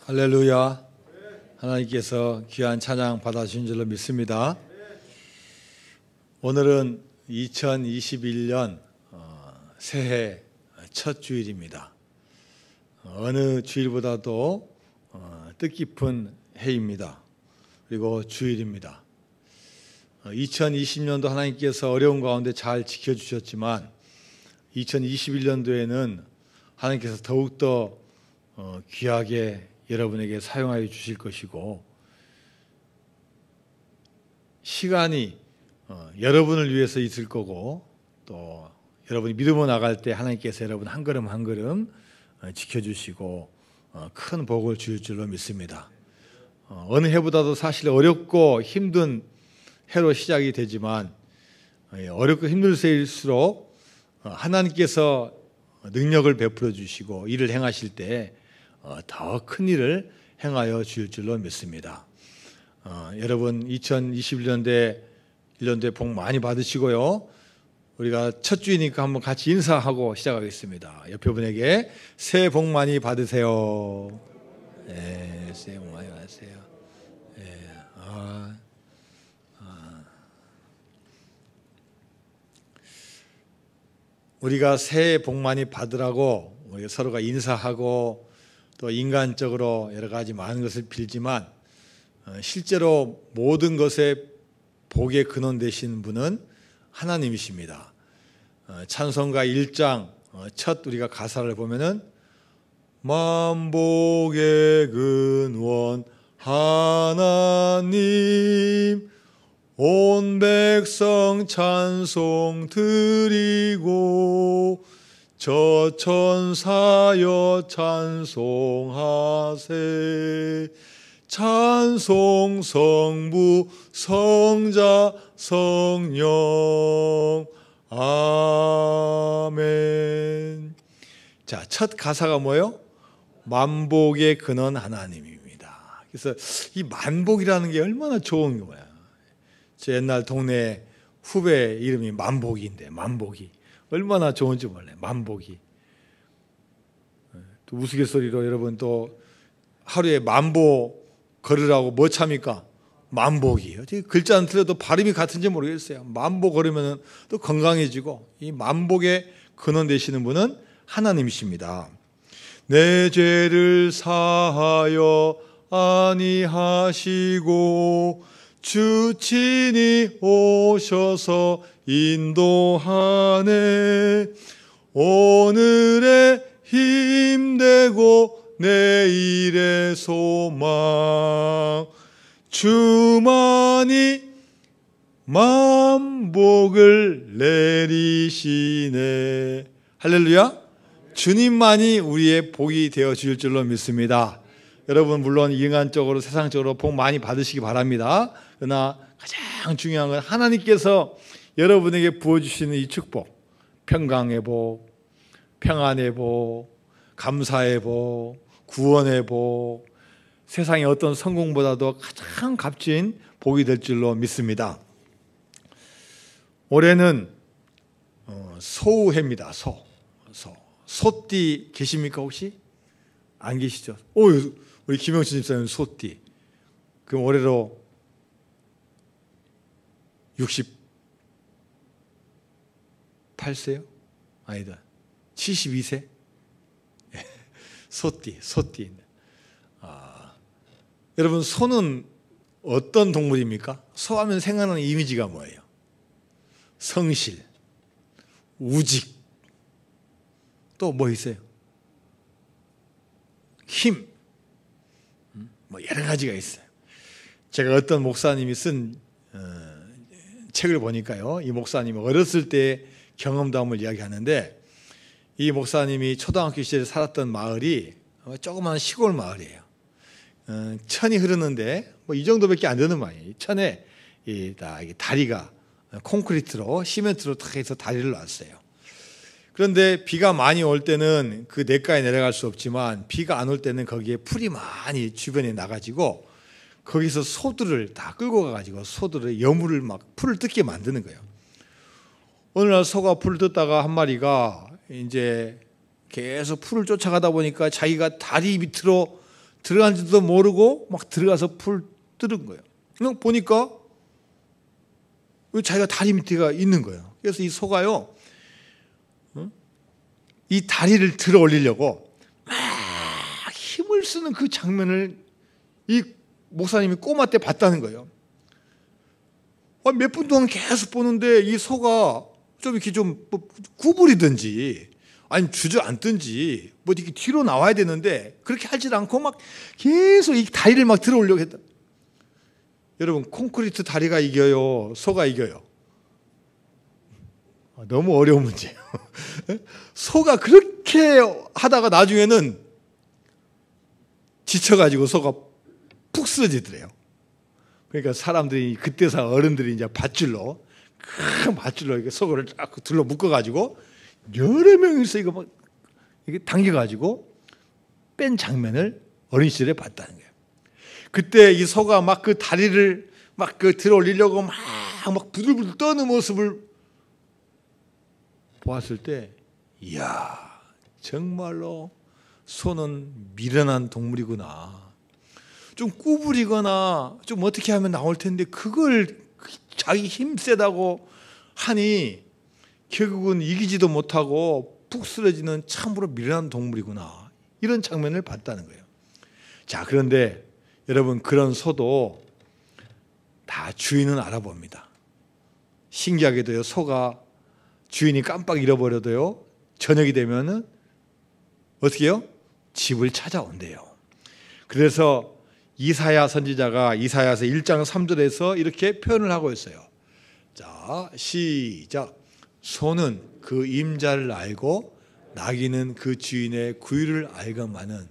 할렐루야. 하나님께서 귀한 찬양 받아주신 줄로 믿습니다. 오늘은 2021년 새해 첫 주일입니다. 어느 주일보다도 뜻깊은 해입니다. 그리고 주일입니다. 2020년도 하나님께서 어려운 가운데 잘 지켜주셨지만 2021년도에는 하나님께서 더욱더 귀하게 여러분에게 사용하여 주실 것이고, 시간이 여러분을 위해서 있을 거고, 또 여러분이 믿음으로 나갈 때 하나님께서 여러분 한 걸음 한 걸음 지켜주시고 큰 복을 주실 줄로 믿습니다. 어느 해보다도 사실 어렵고 힘든 해로 시작이 되지만, 어렵고 힘들 때일수록 하나님께서 능력을 베풀어 주시고 일을 행하실 때 더 큰 일을 행하여 주실 줄로 믿습니다. 여러분 2021년도에 복 많이 받으시고요. 우리가 첫 주이니까 한번 같이 인사하고 시작하겠습니다. 옆에 분에게 새해 복 많이 받으세요. 네, 새해 복 많이 받으세요. 네, 우리가 새해 복 많이 받으라고 우리 서로가 인사하고 또 인간적으로 여러 가지 많은 것을 빌지만, 실제로 모든 것의 복의 근원 되신 분은 하나님이십니다. 찬송가 1장 첫 우리가 가사를 보면은 만복의 근원 하나님 온 백성 찬송 드리고 저 천사여 찬송하세 찬송 성부 성자 성령 아멘. 자, 첫 가사가 뭐예요? 만복의 근원 하나님입니다. 그래서 이 만복이라는 게 얼마나 좋은 거야. 제 옛날 동네 후배 이름이 만복인데, 만복이 얼마나 좋은지 몰라요. 만복이. 또 우스갯소리로 여러분 또 하루에 만보 걸으라고 뭐 참니까? 만복이. 어떻게 글자는 틀려도 발음이 같은지 모르겠어요. 만보 걸으면 또 건강해지고, 이 만복의 근원 되시는 분은 하나님이십니다. 내 죄를 사하여 아니하시고 주 친히 오셔서 인도하네. 오늘의 힘되고 내일의 소망 주만이 만복을 내리시네. 할렐루야. 주님만이 우리의 복이 되어 주실 줄로 믿습니다. 여러분 물론 인간적으로 세상적으로 복 많이 받으시기 바랍니다. 그러나 가장 중요한 건 하나님께서 여러분에게 부어주시는 이 축복, 평강의 복, 평안의 복, 감사의 복, 구원의 복, 세상의 어떤 성공보다도 가장 값진 복이 될 줄로 믿습니다. 올해는 소우해입니다. 소띠 계십니까 혹시? 안 계시죠? 우리 김영신 집사님 소띠. 그럼 올해로 68세요? 아니다. 72세? 소띠. 여러분 소는 어떤 동물입니까? 소하면 생각나는 이미지가 뭐예요? 성실, 우직, 또 뭐 있어요? 힘, 뭐 여러 가지가 있어요. 제가 어떤 목사님이 쓴 책을 보니까요, 이 목사님이 어렸을 때 경험담을 이야기하는데, 이 목사님이 초등학교 시절에 살았던 마을이 조그마한 시골 마을이에요. 천이 흐르는데 뭐 이 정도밖에 안 되는 모양이에요. 천에 다리가 콘크리트로 시멘트로 탁 해서 다리를 놨어요. 그런데 비가 많이 올 때는 그 냇가에 내려갈 수 없지만, 비가 안 올 때는 거기에 풀이 많이 주변에 나가지고 거기서 소들을 다 끌고 가가지고 소들의 여물을 막 풀을 뜯게 만드는 거예요. 어느 날 소가 풀을 뜯다가 한 마리가 이제 계속 풀을 쫓아가다 보니까 자기가 다리 밑으로 들어간지도 모르고 막 들어가서 풀 뜯은 거예요. 보니까 자기가 다리 밑에가 있는 거예요. 그래서 이 소가요, 이 다리를 들어 올리려고 막 힘을 쓰는 그 장면을 이 목사님이 꼬마 때 봤다는 거예요. 몇 분 동안 계속 보는데 이 소가 좀 이렇게 좀 구부리든지 아니면 주저앉든지 뭐 이렇게 뒤로 나와야 되는데 그렇게 하질 않고 막 계속 이 다리를 막 들어 올려고 했다. 여러분, 콘크리트 다리가 이겨요? 소가 이겨요? 너무 어려운 문제예요. 소가 그렇게 하다가 나중에는 지쳐가지고 소가 푹 쓰러지더래요. 그러니까 사람들이 그때서 어른들이 이제 밧줄로 큰 밧줄로 이렇게 소를 쫙 둘러 묶어가지고 여러 명이서 이거 막 이게 당겨가지고 뺀 장면을 어린 시절에 봤다는 거예요. 그때 이 소가 막 그 다리를 막 그 들어 올리려고 막 부들부들 떠는 모습을 보았을 때, 이야, 정말로 소는 미련한 동물이구나. 좀 구부리거나 좀 어떻게 하면 나올 텐데 그걸 자기 힘 세다고 하니 결국은 이기지도 못하고 푹 쓰러지는 참으로 미련한 동물이구나. 이런 장면을 봤다는 거예요. 자, 그런데 여러분, 그런 소도 다 주인은 알아봅니다. 신기하게도요, 소가 주인이 깜빡 잃어버려도요, 저녁이 되면은 어떻게 해요? 집을 찾아온대요. 그래서 이사야 선지자가 이사야서 1장 3절에서 이렇게 표현을 하고 있어요. 자, 시작. 소는 그 임자를 알고 나귀는 그 주인의 구유를 알건만은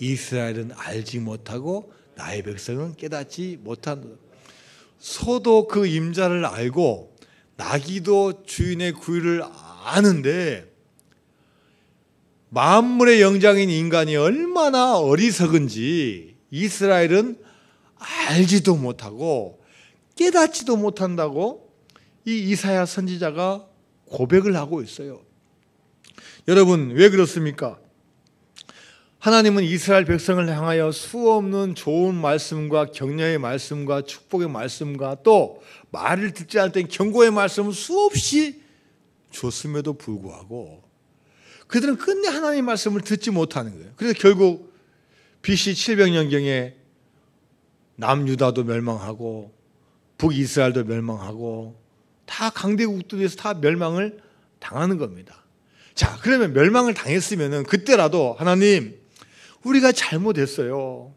이스라엘은 알지 못하고 나의 백성은 깨닫지 못한다. 소도 그 임자를 알고 나귀도 주인의 구유를 아는데 만물의 영장인 인간이 얼마나 어리석은지 이스라엘은 알지도 못하고 깨닫지도 못한다고 이 이사야 선지자가 고백을 하고 있어요. 여러분, 왜 그렇습니까? 하나님은 이스라엘 백성을 향하여 수없는 좋은 말씀과 격려의 말씀과 축복의 말씀과 또 말을 듣지 않을 땐 경고의 말씀을 수없이 줬음에도 불구하고 그들은 끝내 하나님의 말씀을 듣지 못하는 거예요. 그래서 결국 BC 700년경에 남유다도 멸망하고 북이스라엘도 멸망하고 다 강대국들에서 다 멸망을 당하는 겁니다. 자, 그러면 멸망을 당했으면 그때라도 하나님, 우리가 잘못했어요.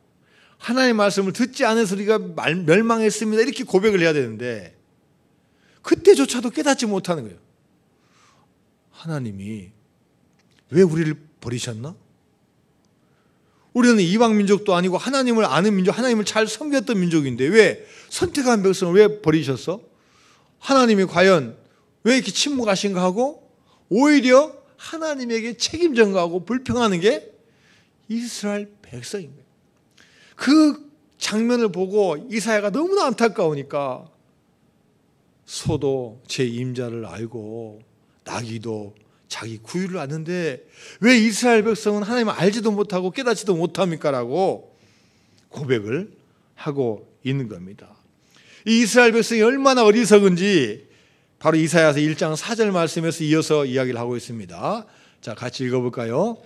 하나님의 말씀을 듣지 않아서 우리가 멸망했습니다. 이렇게 고백을 해야 되는데 그때조차도 깨닫지 못하는 거예요. 하나님이 왜 우리를 버리셨나? 우리는 이방 민족도 아니고 하나님을 아는 민족, 하나님을 잘 섬겼던 민족인데 왜 선택한 백성을 왜 버리셨어? 하나님이 과연 왜 이렇게 침묵하신가 하고 오히려 하나님에게 책임 전가하고 불평하는 게 이스라엘 백성입니다. 그 장면을 보고 이사야가 너무나 안타까우니까 소도 제 임자를 알고 나귀도 자기 구유를 아는데 왜 이스라엘 백성은 하나님을 알지도 못하고 깨닫지도 못합니까? 라고 고백을 하고 있는 겁니다. 이 이스라엘 백성이 얼마나 어리석은지 바로 이사야서 1장 4절 말씀에서 이어서 이야기를 하고 있습니다. 자, 같이 읽어볼까요?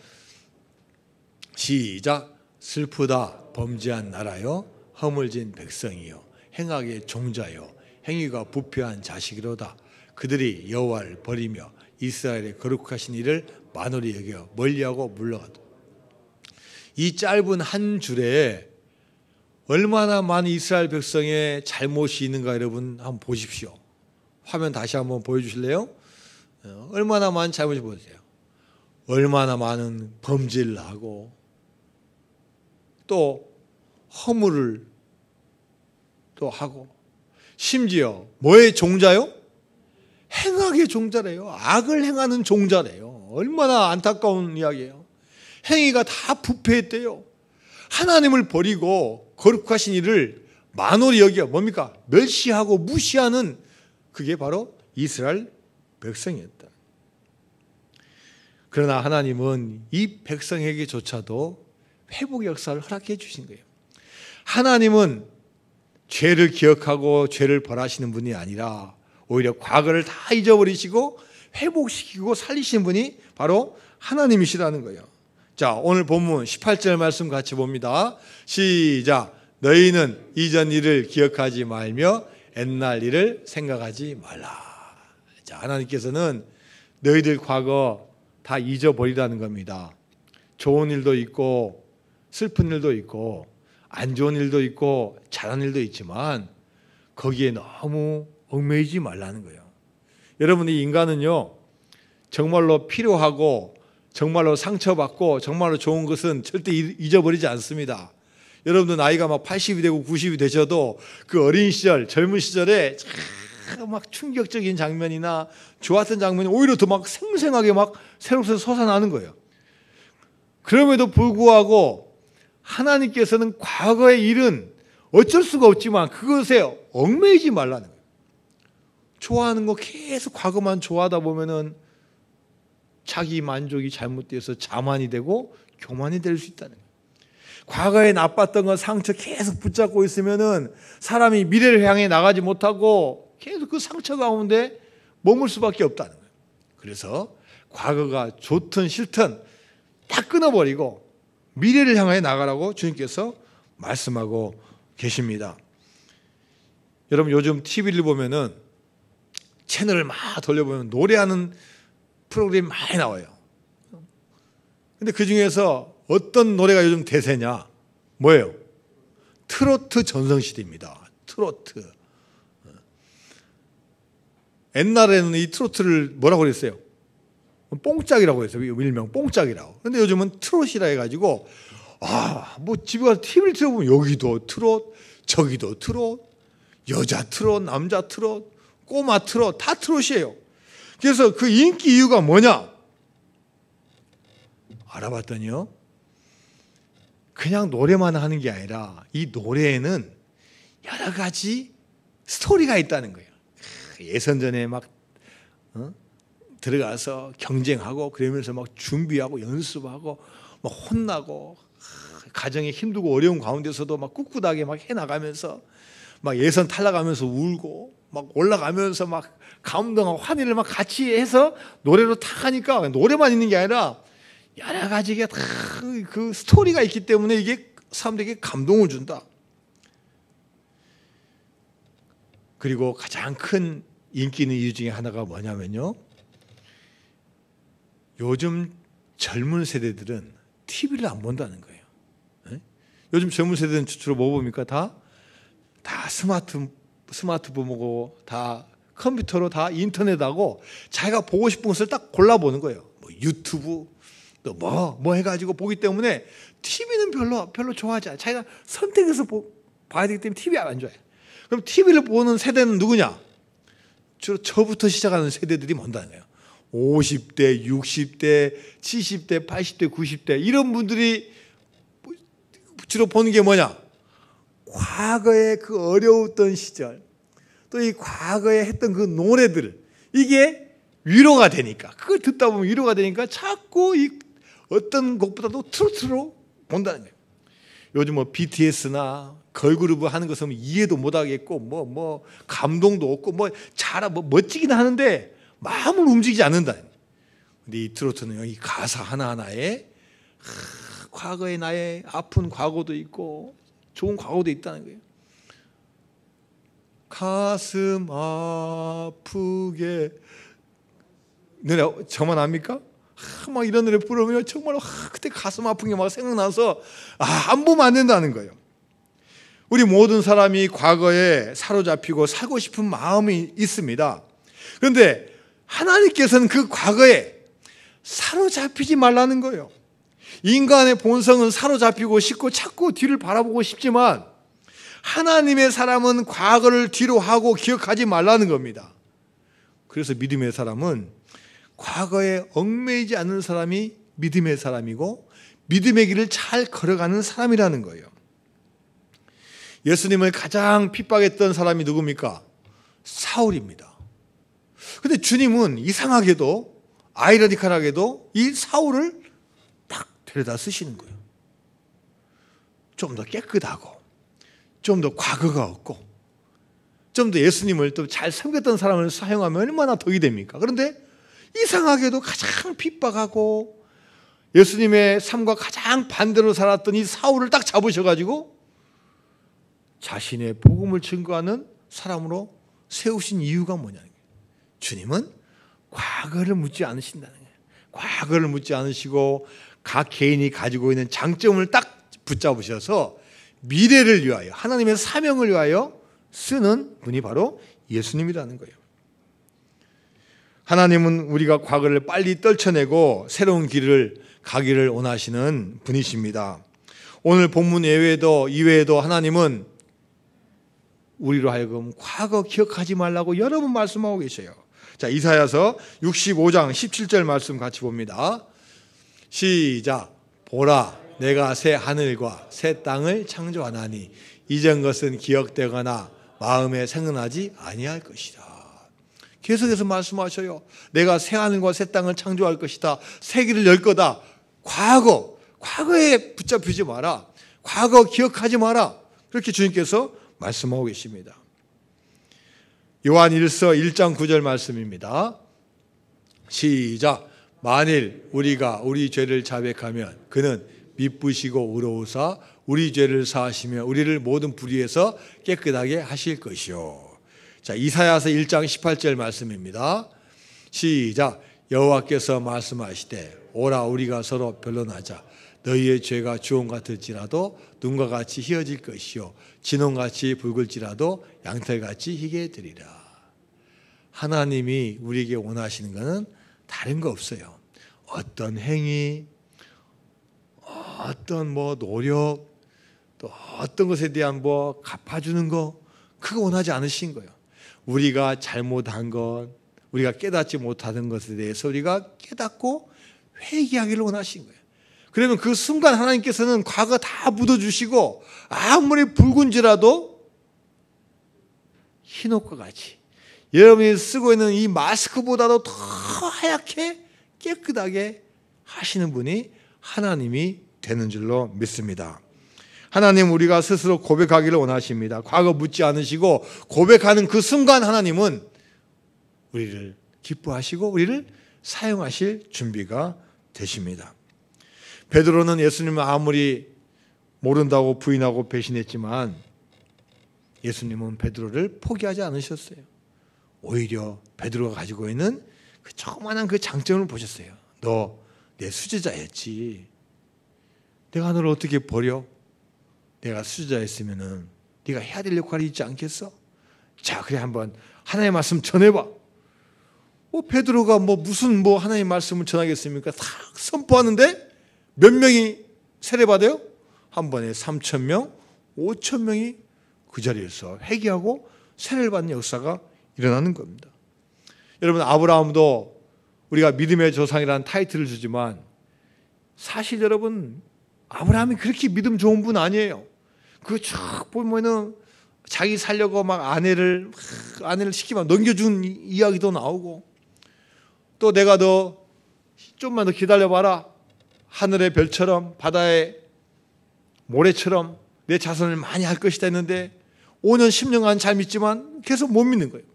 시작. 슬프다 범죄한 나라요 허물진 백성이요 행악의 종자요 행위가 부패한 자식이로다. 그들이 여호와를 버리며 이스라엘의 거룩하신 이를 만홀히 여겨 멀리하고 물러가다. 이 짧은 한 줄에 얼마나 많은 이스라엘 백성의 잘못이 있는가 여러분 한번 보십시오. 화면 다시 한번 보여주실래요? 얼마나 많은 잘못이 보세요. 얼마나 많은 범죄를 하고 또 허물을 또 하고 심지어 뭐의 종자요? 행악의 종자래요. 악을 행하는 종자래요. 얼마나 안타까운 이야기예요. 행위가 다 부패했대요. 하나님을 버리고 거룩하신 이를 만홀히 여겨 뭡니까? 멸시하고 무시하는 그게 바로 이스라엘 백성이었다. 그러나 하나님은 이 백성에게조차도 회복의 역사를 허락해 주신 거예요. 하나님은 죄를 기억하고 죄를 벌하시는 분이 아니라 오히려 과거를 다 잊어버리시고 회복시키고 살리시는 분이 바로 하나님이시라는 거예요. 자, 오늘 본문 18절 말씀 같이 봅니다. 시작. 너희는 이전 일을 기억하지 말며 옛날 일을 생각하지 말라. 자, 하나님께서는 너희들 과거 다 잊어버리라는 겁니다. 좋은 일도 있고 슬픈 일도 있고 안 좋은 일도 있고 잘한 일도 있지만 거기에 너무 얽매이지 말라는 거예요. 여러분, 이 인간은요 정말로 필요하고 정말로 상처받고 정말로 좋은 것은 절대 잊어버리지 않습니다. 여러분들 나이가 막 80이 되고 90이 되셔도 그 어린 시절, 젊은 시절에 막 충격적인 장면이나 좋았던 장면이 오히려 더 막 생생하게 막 새롭게 솟아나는 거예요. 그럼에도 불구하고 하나님께서는 과거의 일은 어쩔 수가 없지만 그것에 얽매이지 말라는 거예요. 좋아하는 거 계속 과거만 좋아하다 보면은 자기 만족이 잘못돼서 자만이 되고 교만이 될 수 있다는 거예요. 과거에 나빴던 건 상처 계속 붙잡고 있으면은 사람이 미래를 향해 나가지 못하고 계속 그 상처 가운데 머물 수밖에 없다는 거예요. 그래서 과거가 좋든 싫든 딱 끊어버리고 미래를 향해 나가라고 주님께서 말씀하고 계십니다. 여러분, 요즘 TV를 보면은 채널을 막 돌려보면 노래하는 프로그램이 많이 나와요. 근데 그 중에서 어떤 노래가 요즘 대세냐? 뭐예요? 트로트 전성시대입니다. 트로트. 옛날에는 이 트로트를 뭐라고 그랬어요? 뽕짝이라고 했어요. 일명 뽕짝이라고. 근데 요즘은 트롯이라 해가지고 뭐 집에 가서 TV를 틀어보면 여기도 트롯, 저기도 트롯, 여자 트롯, 남자 트롯, 꼬마 트롯, 다 트롯이에요. 그래서 그 인기 이유가 뭐냐? 알아봤더니요, 그냥 노래만 하는 게 아니라 이 노래에는 여러 가지 스토리가 있다는 거예요. 예선전에 막 들어가서 경쟁하고 그러면서 막 준비하고 연습하고 막 혼나고 가정에 힘들고 어려운 가운데서도 막 꿋꿋하게 막 해나가면서 막 예선 탈락하면서 울고 막 올라가면서 막 감동하고 환희를 막 같이 해서 노래로 탁 하니까 노래만 있는 게 아니라 여러 가지가 다 그 스토리가 있기 때문에 이게 사람들에게 감동을 준다. 그리고 가장 큰 인기 있는 이유 중에 하나가 뭐냐면요, 요즘 젊은 세대들은 TV를 안 본다는 거예요. 네? 요즘 젊은 세대는 주로 뭐 봅니까? 다 스마트폰 보고 다 컴퓨터로 다 인터넷하고 자기가 보고 싶은 것을 딱 골라보는 거예요. 뭐 유튜브 또 뭐 해가지고 보기 때문에 TV는 별로 좋아하지 않아요. 자기가 선택해서 봐야 되기 때문에 TV 안 좋아해요. 그럼 TV를 보는 세대는 누구냐? 주로 저부터 시작하는 세대들이 뭔다는 거예요. 50대, 60대, 70대, 80대, 90대 이런 분들이 주로 보는 게 뭐냐? 과거의 그 어려웠던 시절, 또 이 과거에 했던 그 노래들, 이게 위로가 되니까, 그걸 듣다 보면 위로가 되니까 자꾸 이 어떤 곡보다도 트로트로 본다는 거예요. 요즘 뭐 BTS나 걸그룹 하는 것은 이해도 못하겠고 뭐 감동도 없고 뭐 멋지긴 하는데 마음을 움직이지 않는다. 근데 이 트로트는 이 가사 하나하나에 과거의 나의 아픈 과거도 있고 좋은 과거도 있다는 거예요. 가슴 아프게 노래 저만 압니까? 막 이런 노래 부르면 정말 그때 가슴 아픈 게 막 생각나서 안 보면 안 된다는 거예요. 우리 모든 사람이 과거에 사로잡히고 살고 싶은 마음이 있습니다. 그런데 하나님께서는 그 과거에 사로잡히지 말라는 거예요. 인간의 본성은 사로잡히고 싶고 자꾸 뒤를 바라보고 싶지만 하나님의 사람은 과거를 뒤로 하고 기억하지 말라는 겁니다. 그래서 믿음의 사람은 과거에 얽매이지 않는 사람이 믿음의 사람이고 믿음의 길을 잘 걸어가는 사람이라는 거예요. 예수님을 가장 핍박했던 사람이 누굽니까? 사울입니다. 그런데 주님은 이상하게도 아이러니컬하게도 이 사울을 딱 데려다 쓰시는 거예요. 좀 더 깨끗하고 좀 더 과거가 없고 좀 더 예수님을 또 잘 섬겼던 사람을 사용하면 얼마나 덕이 됩니까? 그런데 이상하게도 가장 핍박하고 예수님의 삶과 가장 반대로 살았던 이 사울을 딱 잡으셔가지고 자신의 복음을 증거하는 사람으로 세우신 이유가 뭐냐는 거예요. 주님은 과거를 묻지 않으신다는 거예요. 과거를 묻지 않으시고 각 개인이 가지고 있는 장점을 딱 붙잡으셔서 미래를 위하여 하나님의 사명을 위하여 쓰는 분이 바로 예수님이라는 거예요. 하나님은 우리가 과거를 빨리 떨쳐내고 새로운 길을 가기를 원하시는 분이십니다. 오늘 본문 이외에도 하나님은 우리로 하여금 과거 기억하지 말라고 여러 번 말씀하고 계셔요. 자, 이사야서 65장 17절 말씀 같이 봅니다. 시작. 보라, 내가 새 하늘과 새 땅을 창조하나니 이전 것은 기억되거나 마음에 생각나지 아니할 것이다. 계속해서 말씀하셔요. 내가 새 하늘과 새 땅을 창조할 것이다. 새 길을 열 거다. 과거에 붙잡히지 마라. 과거 기억하지 마라. 그렇게 주님께서 말씀하고 계십니다. 요한 1서 1장 9절 말씀입니다. 시작. 만일 우리가 우리 죄를 자백하면 그는 미쁘시고 의로우사 우리 죄를 사하시며 우리를 모든 불의에서 깨끗하게 하실 것이요. 자, 이사야서 1장 18절 말씀입니다. 시작. 여호와께서 말씀하시되 오라 우리가 서로 변론하자. 너희의 죄가 주홍 같을지라도 눈과 같이 희어질 것이요 진홍같이 붉을지라도 양털같이 희게 되리라. 하나님이 우리에게 원하시는 것은 다른 거 없어요. 어떤 행위, 어떤 노력, 또 어떤 것에 대한 갚아주는 거, 그거 원하지 않으신 거예요. 우리가 잘못한 것, 우리가 깨닫지 못하는 것에 대해서 우리가 깨닫고 회개하기를 원하신 거예요. 그러면 그 순간 하나님께서는 과거 다 묻어주시고 아무리 붉은지라도 흰옷과 같이 여러분이 쓰고 있는 이 마스크보다도 더 하얗게 깨끗하게 하시는 분이 하나님이 되는 줄로 믿습니다. 하나님 우리가 스스로 고백하기를 원하십니다. 과거 묻지 않으시고 고백하는 그 순간 하나님은 우리를 기뻐하시고 우리를 사용하실 준비가 되십니다. 베드로는 예수님을 아무리 모른다고 부인하고 배신했지만 예수님은 베드로를 포기하지 않으셨어요. 오히려 베드로가 가지고 있는 그 조그마한 그 장점을 보셨어요. 너 내 수제자였지. 내가 너를 어떻게 버려? 내가 수제자였으면은 네가 해야 될 역할이 있지 않겠어? 자, 그래 한번 하나님의 말씀 전해봐. 베드로가 무슨 하나님의 말씀을 전하겠습니까? 다 선포하는데 몇 명이 세례받아요? 한 번에 3,000명, 5,000명이 그 자리에서 회개하고 세례를 받는 역사가 일어나는 겁니다. 여러분, 아브라함도 우리가 믿음의 조상이라는 타이틀을 주지만 사실 여러분 아브라함이 그렇게 믿음 좋은 분 아니에요. 그거 쫙 보면은 자기 살려고 막 아내를 시키면 넘겨준 이야기도 나오고 또 내가 너 좀만 더 기다려봐라. 하늘의 별처럼 바다의 모래처럼 내 자손을 많이 할 것이다 했는데 5년 10년간 잘 믿지만 계속 못 믿는 거예요.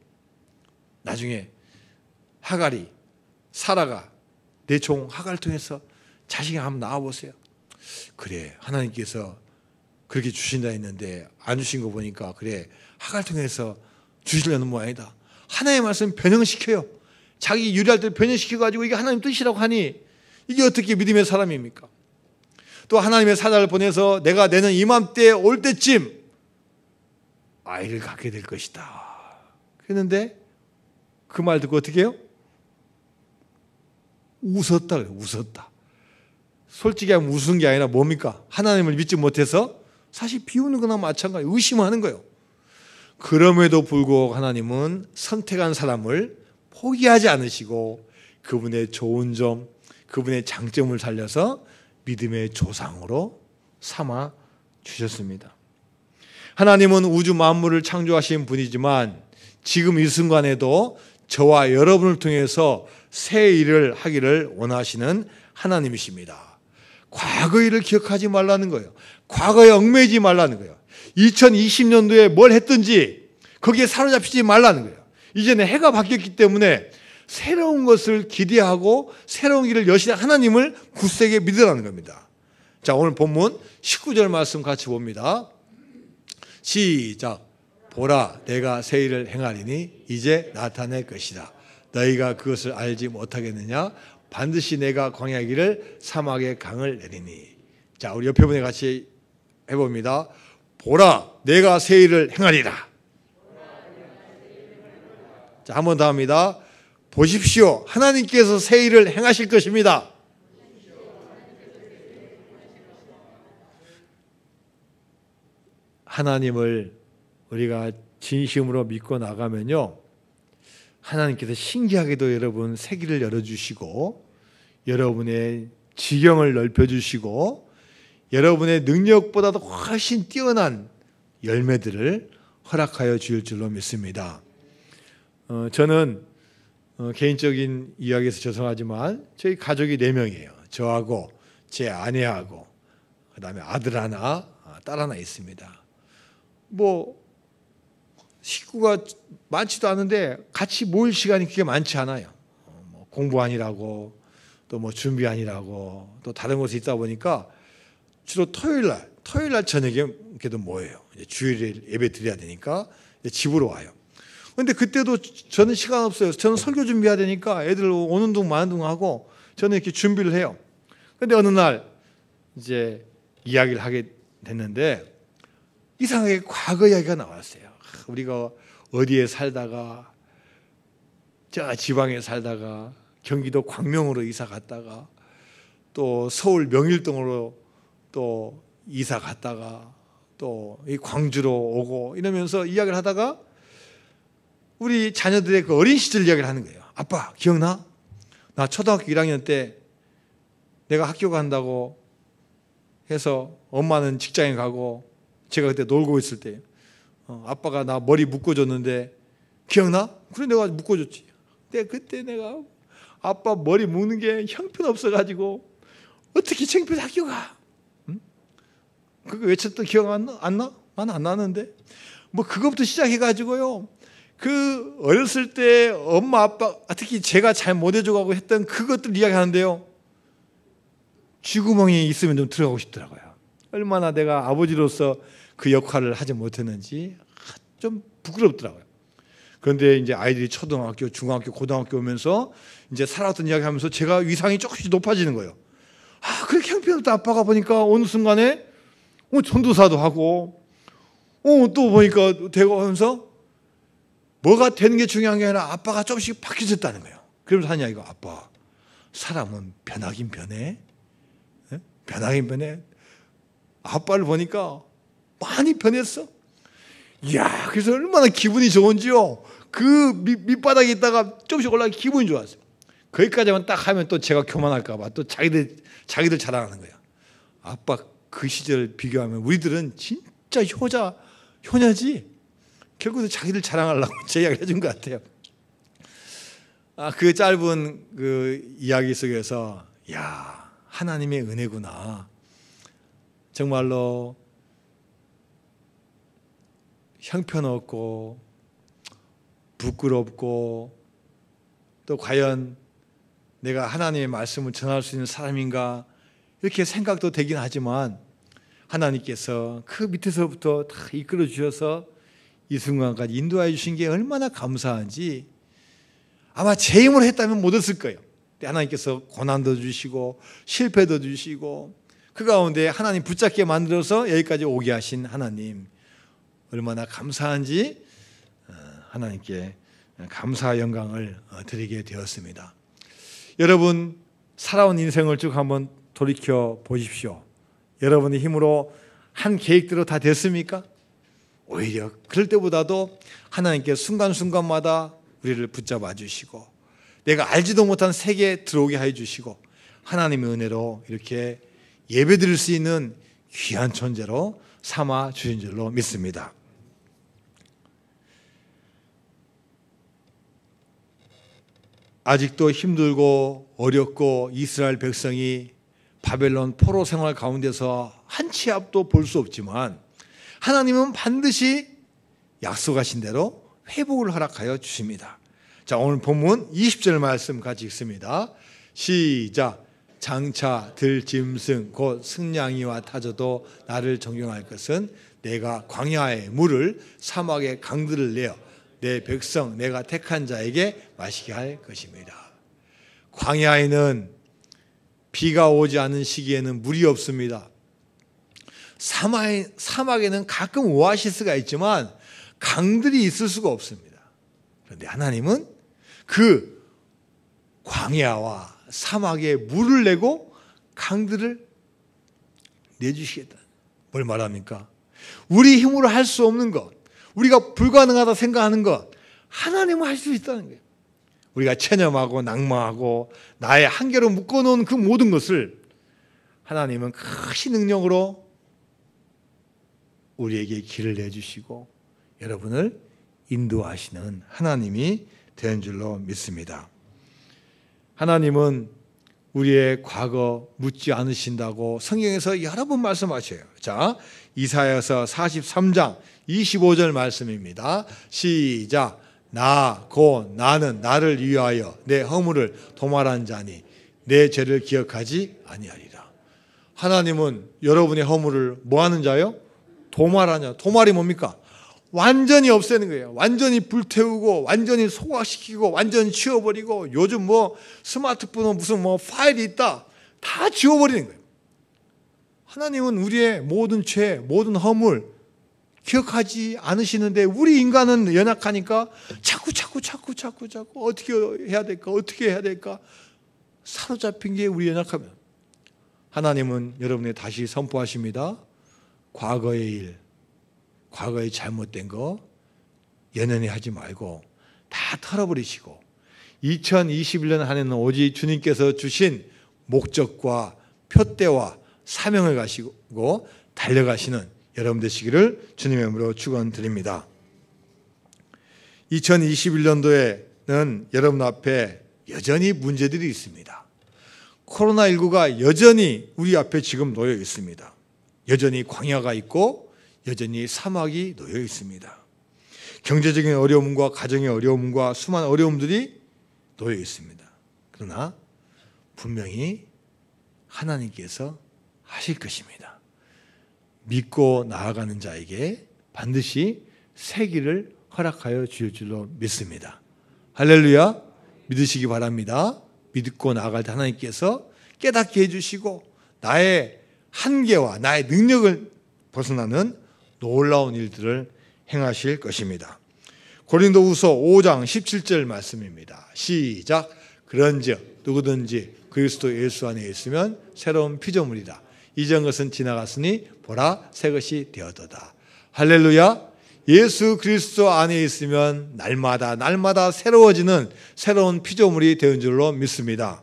나중에 사라가 내 종 하갈을 통해서 자식이 한번 나와보세요. 그래 하나님께서 그렇게 주신다 했는데 안 주신 거 보니까 그래 하갈을 통해서 주시려는 모양이다. 하나님의 말씀 변형시켜요. 자기 유리할 때 변형시켜가지고 이게 하나님 뜻이라고 하니 이게 어떻게 믿음의 사람입니까? 또 하나님의 사자를 보내서 내가 내년 이맘때 올 때쯤 아이를 갖게 될 것이다. 그랬는데 그 말 듣고 어떻게 해요? 웃었다. 솔직히 하면 웃은 게 아니라 뭡니까? 하나님을 믿지 못해서 사실 비우는 거나 마찬가지예요. 의심하는 거예요. 그럼에도 불구하고 하나님은 선택한 사람을 포기하지 않으시고 그분의 좋은 점, 그분의 장점을 살려서 믿음의 조상으로 삼아 주셨습니다. 하나님은 우주 만물을 창조하신 분이지만 지금 이 순간에도 저와 여러분을 통해서 새 일을 하기를 원하시는 하나님이십니다. 과거 일을 기억하지 말라는 거예요. 과거에 얽매이지 말라는 거예요. 2020년도에 뭘 했든지 거기에 사로잡히지 말라는 거예요. 이제는 해가 바뀌었기 때문에 새로운 것을 기대하고 새로운 길을 여시는 하나님을 굳세게 믿으라는 겁니다. 자, 오늘 본문 19절 말씀 같이 봅니다. 시작. 보라, 내가 새 일을 행하리니 이제 나타낼 것이다. 너희가 그것을 알지 못하겠느냐? 반드시 내가 광야 길을 사막에 강을 내리니. 자, 우리 옆에 분에 같이 해봅니다. 보라, 내가 새 일을 행하리라. 자, 한 번 더 합니다. 보십시오, 하나님께서 새 일을 행하실 것입니다. 하나님을 우리가 진심으로 믿고 나가면요, 하나님께서 신기하게도 여러분 새 길을 열어주시고 여러분의 지경을 넓혀주시고 여러분의 능력보다도 훨씬 뛰어난 열매들을 허락하여 주실 줄로 믿습니다. 저는 개인적인 이야기에서 죄송하지만 저희 가족이 4명이에요. 저하고 제 아내하고 그다음에 아들 하나, 딸 하나 있습니다. 뭐 식구가 많지도 않은데 같이 모일 시간이 그렇게 많지 않아요. 뭐 공부하느라고 또 뭐 준비하느라고 또 다른 곳에 있다 보니까 주로 토요일 날 저녁에 그래도 모여요. 주일에 예배 드려야 되니까 집으로 와요. 근데 그때도 저는 시간 없어요. 저는 설교 준비해야 되니까 애들 오는 둥 마는 둥 하고 저는 이렇게 준비를 해요. 근데 어느 날 이제 이야기를 하게 됐는데 이상하게 과거 이야기가 나왔어요. 우리가 어디에 살다가 저 지방에 살다가 경기도 광명으로 이사 갔다가 또 서울 명일동으로 또 이사 갔다가 또 이 광주로 오고 이러면서 이야기를 하다가 우리 자녀들의 그 어린 시절 이야기를 하는 거예요. 아빠 기억나? 나 초등학교 1학년 때 내가 학교 간다고 해서 엄마는 직장에 가고 제가 그때 놀고 있을 때 아빠가 나 머리 묶어줬는데 기억나? 그래 내가 묶어줬지. 근데 그때 내가 아빠 머리 묶는 게 형편없어가지고 어떻게 창피해서 학교 가? 응? 그거 외쳤던 기억 안 나? 나는 안 나는데 뭐 그것부터 시작해가지고요. 그 어렸을 때 엄마 아빠 특히 제가 잘 못해줘가고 했던 그것들 이야기하는데요. 쥐구멍이 있으면 좀 들어가고 싶더라고요. 얼마나 내가 아버지로서 그 역할을 하지 못했는지 좀 부끄럽더라고요. 그런데 이제 아이들이 초등학교, 중학교, 고등학교 오면서 이제 살아왔던 이야기 하면서 제가 위상이 조금씩 높아지는 거예요. 아, 그렇게 형편없다 아빠가 보니까 어느 순간에 전도사도 하고 또 보니까 되고 하면서 뭐가 되는 게 중요한 게 아니라 아빠가 조금씩 바뀌어졌다는 거예요. 그러면서 한 이야기가 아빠, 사람은 변하긴 변해. 네? 변하긴 변해. 아빠를 보니까 많이 변했어. 이야, 그래서 얼마나 기분이 좋은지요. 그 밑바닥에 있다가 조금씩 올라가 기분이 좋았어요. 거기까지만 딱 하면 또 제가 교만할까봐 또 자기들 자랑하는 거예요. 아빠 그 시절 비교하면 우리들은 진짜 효녀지. 결국은 자기들 자랑하려고 제 이야기를 해준 것 같아요. 그 짧은 그 이야기 속에서 야, 하나님의 은혜구나. 정말로 형편없고 부끄럽고 또 과연 내가 하나님의 말씀을 전할 수 있는 사람인가 이렇게 생각도 되긴 하지만 하나님께서 그 밑에서부터 다 이끌어 주셔서 이 순간까지 인도해 주신 게 얼마나 감사한지 아마 제 힘으로 했다면 못 했을 거예요. 하나님께서 고난도 주시고 실패도 주시고 그 가운데 하나님 붙잡게 만들어서 여기까지 오게 하신 하나님 얼마나 감사한지 하나님께 감사 영광을 드리게 되었습니다. 여러분 살아온 인생을 쭉 한번 돌이켜 보십시오. 여러분의 힘으로 한 계획대로 다 됐습니까? 오히려 그럴 때보다도 하나님께 순간순간마다 우리를 붙잡아 주시고 내가 알지도 못한 세계에 들어오게 해 주시고 하나님의 은혜로 이렇게 예배드릴 수 있는 귀한 존재로 삼아 주신 줄로 믿습니다. 아직도 힘들고 어렵고 이스라엘 백성이 바벨론 포로 생활 가운데서 한 치 앞도 볼 수 없지만 하나님은 반드시 약속하신 대로 회복을 허락하여 주십니다. 자, 오늘 본문 20절 말씀 같이 읽습니다. 시작. 장차 들짐승 곧 승냥이와 타조도 나를 존경할 것은 내가 광야의 물을 사막의 강들을 내어 내 백성 내가 택한 자에게 마시게 할 것입니다. 광야에는 비가 오지 않는 시기에는 물이 없습니다. 사막에는 가끔 오아시스가 있지만 강들이 있을 수가 없습니다. 그런데 하나님은 그 광야와 사막에 물을 내고 강들을 내주시겠다. 뭘 말합니까? 우리 힘으로 할 수 없는 것, 우리가 불가능하다 생각하는 것, 하나님은 할 수 있다는 거예요. 우리가 체념하고 낭망하고 나의 한계로 묶어놓은 그 모든 것을 하나님은 크신 능력으로 우리에게 길을 내주시고 여러분을 인도하시는 하나님이 된 줄로 믿습니다. 하나님은 우리의 과거 묻지 않으신다고 성경에서 여러 번 말씀하셔요. 자, 이사야서 43장 25절 말씀입니다. 시작. 나는 나를 위하여 내 허물을 도말한 자니 내 죄를 기억하지 아니하리라. 하나님은 여러분의 허물을 뭐 하는 자요? 도말하냐. 도말이 뭡니까? 완전히 없애는 거예요. 완전히 불태우고 완전히 소각시키고 완전히 치워버리고, 요즘 뭐 스마트폰은 무슨 뭐 파일이 있다 다 지워버리는 거예요. 하나님은 우리의 모든 죄, 모든 허물 기억하지 않으시는데 우리 인간은 연약하니까 자꾸 어떻게 해야 될까 사로잡힌 게 우리 연약하면, 하나님은 여러분에 다시 선포하십니다. 과거의 일, 과거에 잘못된 거 연연히 하지 말고 다 털어버리시고 2021년 한 해는 오직 주님께서 주신 목적과 표대와 사명을 가시고 달려가시는 여러분 되시기를 주님의 이름으로 축원드립니다. 2021년도에는 여러분 앞에 여전히 문제들이 있습니다. 코로나19가 여전히 우리 앞에 지금 놓여 있습니다. 여전히 광야가 있고 여전히 사막이 놓여 있습니다. 경제적인 어려움과 가정의 어려움과 수많은 어려움들이 놓여 있습니다. 그러나 분명히 하나님께서 하실 것입니다. 믿고 나아가는 자에게 반드시 새 길을 허락하여 주실 줄로 믿습니다. 할렐루야. 믿으시기 바랍니다. 믿고 나아갈 때 하나님께서 깨닫게 해주시고 나의 한계와 나의 능력을 벗어나는 놀라운 일들을 행하실 것입니다. 고린도후서 5장 17절 말씀입니다. 시작. 그런즉 누구든지 그리스도 예수 안에 있으면 새로운 피조물이다. 이전 것은 지나갔으니 보라 새 것이 되었도다. 할렐루야. 예수 그리스도 안에 있으면 날마다 새로워지는 새로운 피조물이 되는 줄로 믿습니다.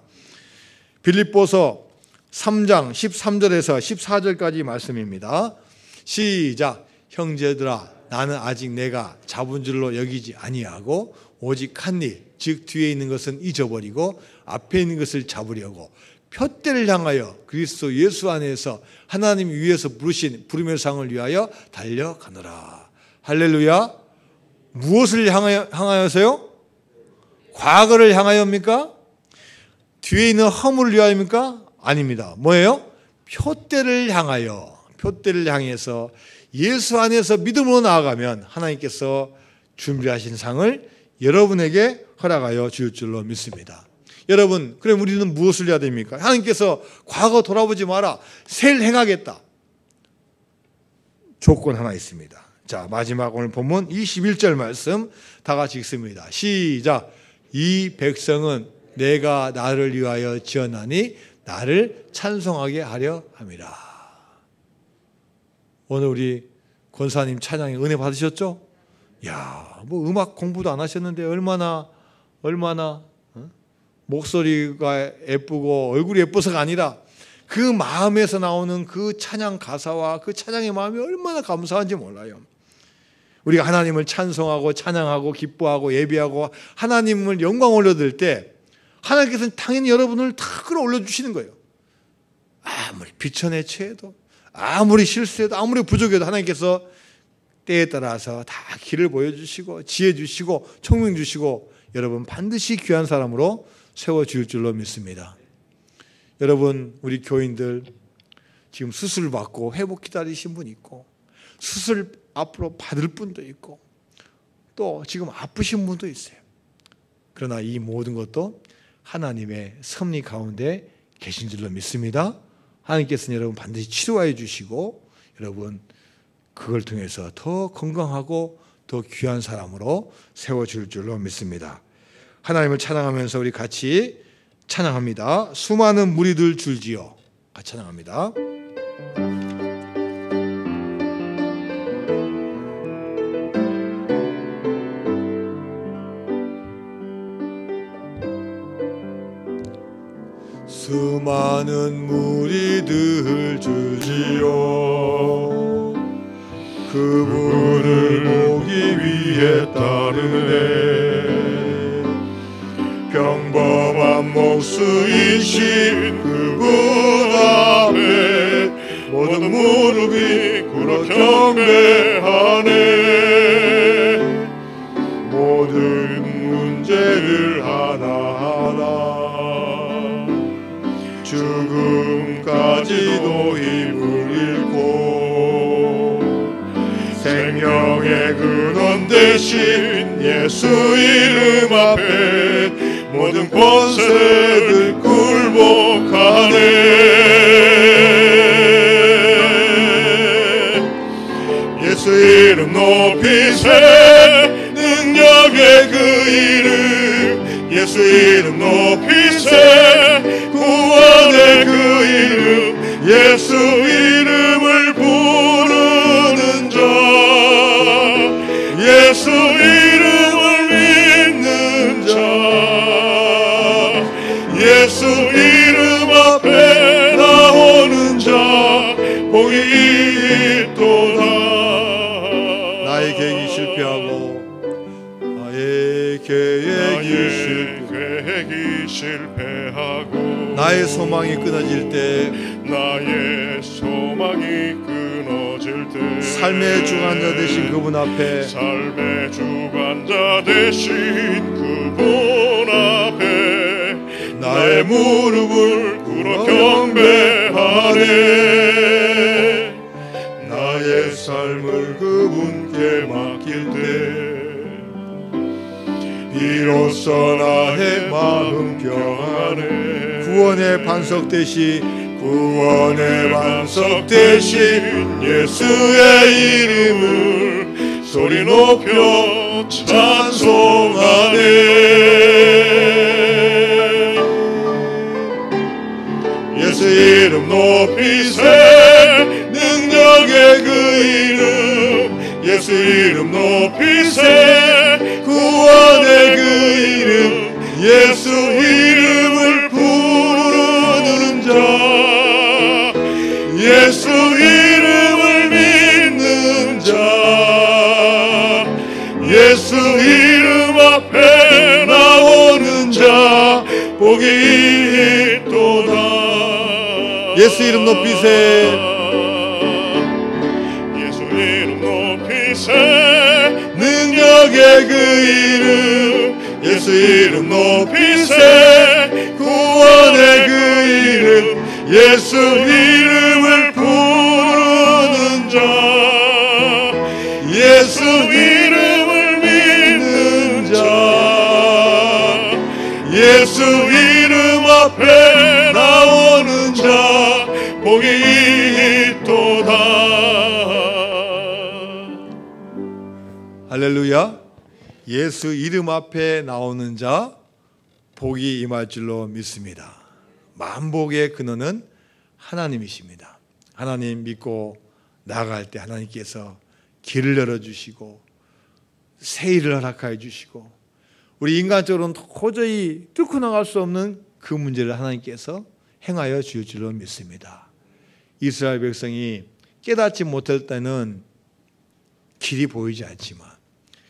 빌립보서 3장 13절에서 14절까지 말씀입니다. 시작. 형제들아 나는 아직 내가 잡은 줄로 여기지 아니하고 오직 한 일, 즉 뒤에 있는 것은 잊어버리고 앞에 있는 것을 잡으려고 표대를 향하여 그리스도 예수 안에서 하나님 위에서 부르신 부름의 상을 위하여 달려가노라. 할렐루야. 무엇을 향하여서요? 과거를 향하여입니까? 뒤에 있는 허물을 위하여입니까? 아닙니다. 뭐예요? 표대를 향해서 예수 안에서 믿음으로 나아가면 하나님께서 준비하신 상을 여러분에게 허락하여 주실 줄로 믿습니다. 여러분, 그럼 우리는 무엇을 해야 됩니까? 하나님께서 과거 돌아보지 마라, 새를 행하겠다. 조건 하나 있습니다. 자, 마지막 오늘 본문 21절 말씀 다 같이 읽습니다. 시작. 이 백성은 내가 나를 위하여 지었나니 나를 찬송하게 하려 함이라. 오늘 우리 권사님 찬양에 은혜 받으셨죠? 야, 뭐 음악 공부도 안 하셨는데 얼마나 목소리가 예쁘고 얼굴이 예뻐서가 아니라 그 마음에서 나오는 그 찬양 가사와 그 찬양의 마음이 얼마나 감사한지 몰라요. 우리가 하나님을 찬송하고 찬양하고 기뻐하고 예배하고 하나님을 영광 올려드릴 때 하나님께서는 당연히 여러분을 다 끌어올려 주시는 거예요. 아무리 비천에 처해도, 아무리 실수해도, 아무리 부족해도 하나님께서 때에 따라서 다 길을 보여주시고 지혜 주시고 총명 주시고 여러분 반드시 귀한 사람으로 세워줄 줄로 믿습니다. 여러분, 우리 교인들 지금 수술 받고 회복 기다리신 분 있고, 수술 앞으로 받을 분도 있고, 또 지금 아프신 분도 있어요. 그러나 이 모든 것도 하나님의 섭리 가운데 계신 줄로 믿습니다. 하나님께서는 여러분 반드시 치료해 주시고, 여러분 그걸 통해서 더 건강하고 더 귀한 사람으로 세워줄 줄로 믿습니다. 하나님을 찬양하면서 우리 같이 찬양합니다. 수많은 무리들 줄지어. 같이 찬양합니다. 수많은 무리들 줄지어 그분을 보기 위해 따르네. 평범한 목수이신 그분 앞에 모든 무릎이 꿇어 경배하네. 모든 문제를 하나하나 죽음까지도 힘을 잃고 생명의 근원 대신 예수 이름 앞에 모든 권세를 굴복하네. 예수 이름 높이세. 능력의 그 이름. 예수 이름 높이세. 구원의 그 이름. 예수 이름을 부르는 자, 예수 이름을 믿는 자, 예수 이름 앞에 나오는 자 복이 있도다. 나의 계획이 실패하고 나의 계획이 실패하고 나의 소망이 끊어질 때, 나의 소망이 끊어질 때 삶의 주관자 되신 그분 앞에, 삶의 주관자 되신 그분 앞에 나의 무릎을 꿇어 경배하네. 나의 삶을 그분께 맡길 때 비로소 나의 마음 평안해. 구원의 반석 대신 예수의 이름을 소리 높여 찬송하네. 예수 이름 높이세. 능력의 그 이름. 예수 이름 높이세. 구원의 그 이름. 예수 이름을 부르는 자, 예수 이름을 믿는 자, 예수 이름 앞에 나오는 자 복이 있도다. 예수 이름 높이세. 예수 이름 높이세. 능력의 그 이름. 예수 이름 높이세. 구원의 그 이름. 예수 이름을 부르는 자, 예수 이름을 믿는 자, 예수 이름 앞에 나오는 자 복이 있도다. 할렐루야. 예수 이름 앞에 나오는 자 복이 임할 줄로 믿습니다. 만복의 근원은 하나님이십니다. 하나님 믿고 나아갈 때 하나님께서 길을 열어주시고 새 일을 허락해 주시고, 우리 인간적으로는 도저히 뚫고 나갈 수 없는 그 문제를 하나님께서 행하여 주실 줄로 믿습니다. 이스라엘 백성이 깨닫지 못할 때는 길이 보이지 않지만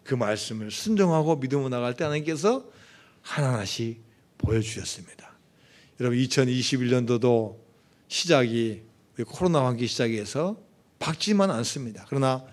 그 말씀을 순종하고 믿음으로 나갈 때 하나님께서 하나하나씩 보여주셨습니다. 여러분 2021년도도 시작이 코로나 환기 시작해서 밝지만 않습니다. 그러나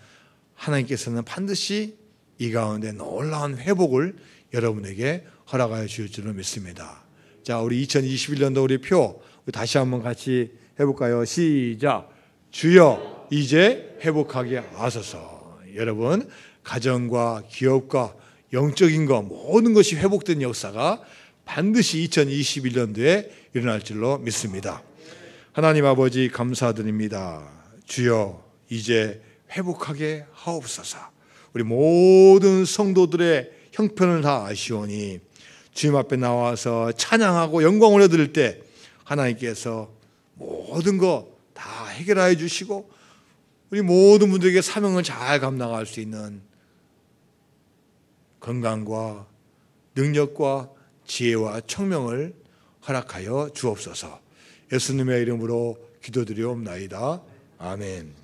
하나님께서는 반드시 이 가운데 놀라운 회복을 여러분에게 허락하여 주실 줄로 믿습니다. 자, 우리 2021년도 우리 표 다시 한번 같이 해볼까요? 시작. 주여 이제 회복하게 하소서. 여러분, 가정과 기업과 영적인 것 모든 것이 회복된 역사가 반드시 2021년도에 일어날 줄로 믿습니다. 하나님 아버지 감사드립니다. 주여 이제 회복하게 하옵소서. 우리 모든 성도들의 형편을 다 아시오니 주님 앞에 나와서 찬양하고 영광 올려드릴 때 하나님께서 모든 거 다 해결해 주시고 우리 모든 분들에게 사명을 잘 감당할 수 있는 건강과 능력과 지혜와 청명을 허락하여 주옵소서. 예수님의 이름으로 기도드리옵나이다. 아멘.